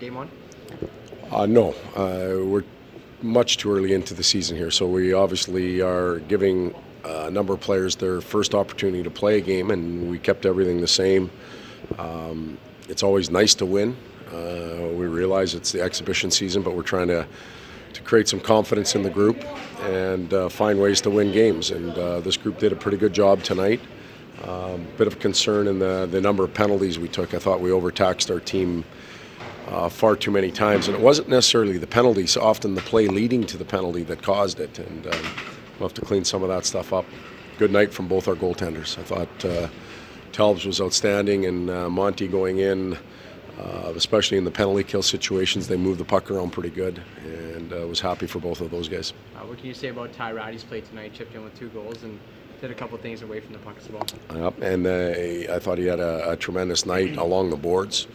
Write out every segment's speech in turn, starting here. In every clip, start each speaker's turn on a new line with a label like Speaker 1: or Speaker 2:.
Speaker 1: game one?
Speaker 2: No, we're much too early into the season here, so we obviously are giving a number of players their first opportunity to play a game, and we kept everything the same. It's always nice to win. We realize it's the exhibition season, but we're trying to create some confidence in the group and find ways to win games. And this group did a pretty good job tonight. Bit of concern in the number of penalties we took. I thought we overtaxed our team far too many times, and it wasn't necessarily the penalties, often the play leading to the penalty that caused it, and we'll have to clean some of that stuff up. Good night from both our goaltenders. I thought Talbs was outstanding, and Monty going in, especially in the penalty kill situations, they moved the puck around pretty good, and was happy for both of those guys.
Speaker 1: What can you say about Ty Ratty's play tonight? Chipped in with 2 goals and did a couple things away from the puck as well.
Speaker 2: Yep, and I thought he had a tremendous night along the boards,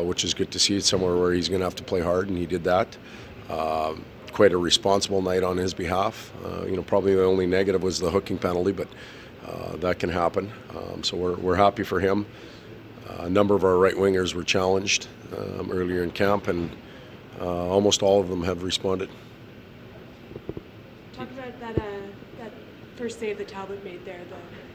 Speaker 2: which is good to see. It's somewhere where he's going to have to play hard, and he did that. Quite a responsible night on his behalf. Probably the only negative was the hooking penalty, but that can happen. So we're happy for him. A number of our right wingers were challenged earlier in camp, and almost all of them have responded.
Speaker 3: Talk about that first save that Talbot made there,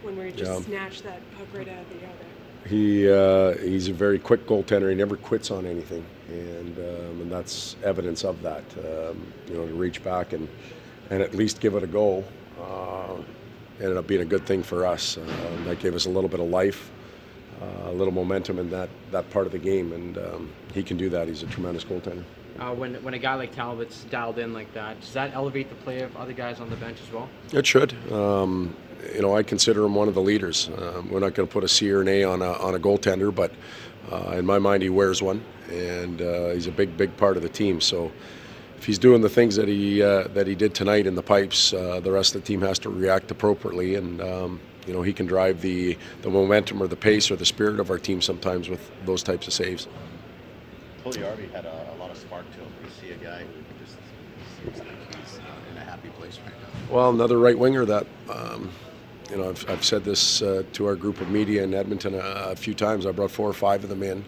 Speaker 3: when we just snatched that puck right out of the other.
Speaker 2: He's a very quick goaltender. He never quits on anything, and that's evidence of that. To reach back and at least give it a go ended up being a good thing for us. That gave us a little bit of life, a little momentum in that part of the game, and he can do that. He's a tremendous goaltender.
Speaker 1: When a guy like Talbot's dialed in like that, does that elevate the play of other guys on the bench as well?
Speaker 2: It should. I consider him one of the leaders. We're not going to put a C or an A on a goaltender, but in my mind he wears one, and he's a big part of the team. So if he's doing the things that he did tonight in the pipes, the rest of the team has to react appropriately, and he can drive the momentum or the pace or the spirit of our team sometimes with those types of saves.
Speaker 4: Pugliarvi had a lot of spark to him. You see a guy who just seems like he's in a happy place right now.
Speaker 2: Well, another right winger that, I've said this to our group of media in Edmonton a few times. I brought 4 or 5 of them in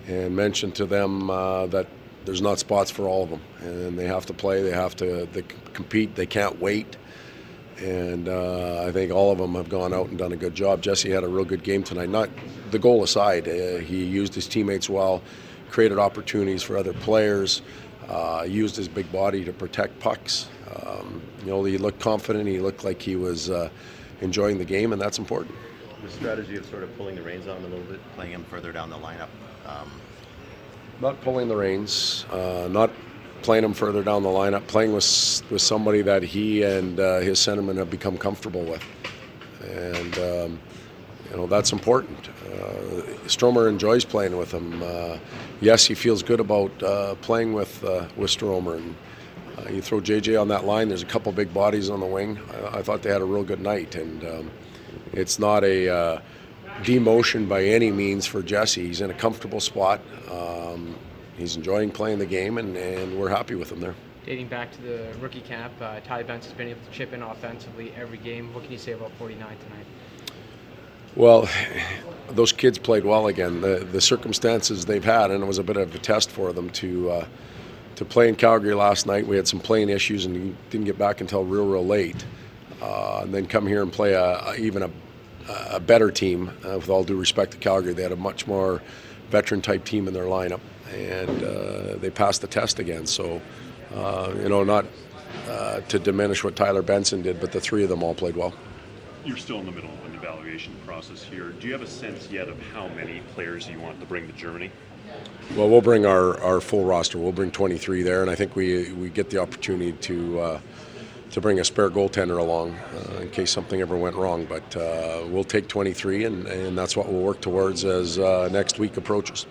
Speaker 2: and mentioned to them that there's not spots for all of them, and they have to play, they have to compete, they can't wait. And I think all of them have gone out and done a good job. Jesse had a real good game tonight. Not the goal aside, he used his teammates well, created opportunities for other players, used his big body to protect pucks. He looked confident. He looked like he was enjoying the game, and that's important.
Speaker 4: The strategy of sort of pulling the reins on him a little bit, playing him further down the lineup.
Speaker 2: Not pulling the reins, not playing him further down the lineup, playing with somebody that he and his centerman have become comfortable with. And that's important. Stromer enjoys playing with him. Yes, he feels good about playing with Stromer. And you throw JJ on that line, there's a couple big bodies on the wing. I thought they had a real good night. And it's not a demotion by any means for Jesse. He's in a comfortable spot. He's enjoying playing the game, and we're happy with him there.
Speaker 1: Dating back to the rookie camp, Ty Benz has been able to chip in offensively every game. What can you say about 49 tonight?
Speaker 2: Well, those kids played well again. The circumstances they've had, and it was a bit of a test for them to play in Calgary last night. We had some playing issues and didn't get back until real late. And then come here and play even a better team. With all due respect to Calgary, they had a much more veteran-type team in their lineup, and they passed the test again. So, not to diminish what Tyler Benson did, but the 3 of them all played well.
Speaker 5: You're still in the middle of an evaluation process here. Do you have a sense yet of how many players you want to bring to Germany?
Speaker 2: Well, we'll bring our full roster. We'll bring 23 there, and I think we get the opportunity to bring a spare goaltender along in case something ever went wrong. But we'll take 23, and that's what we'll work towards as next week approaches.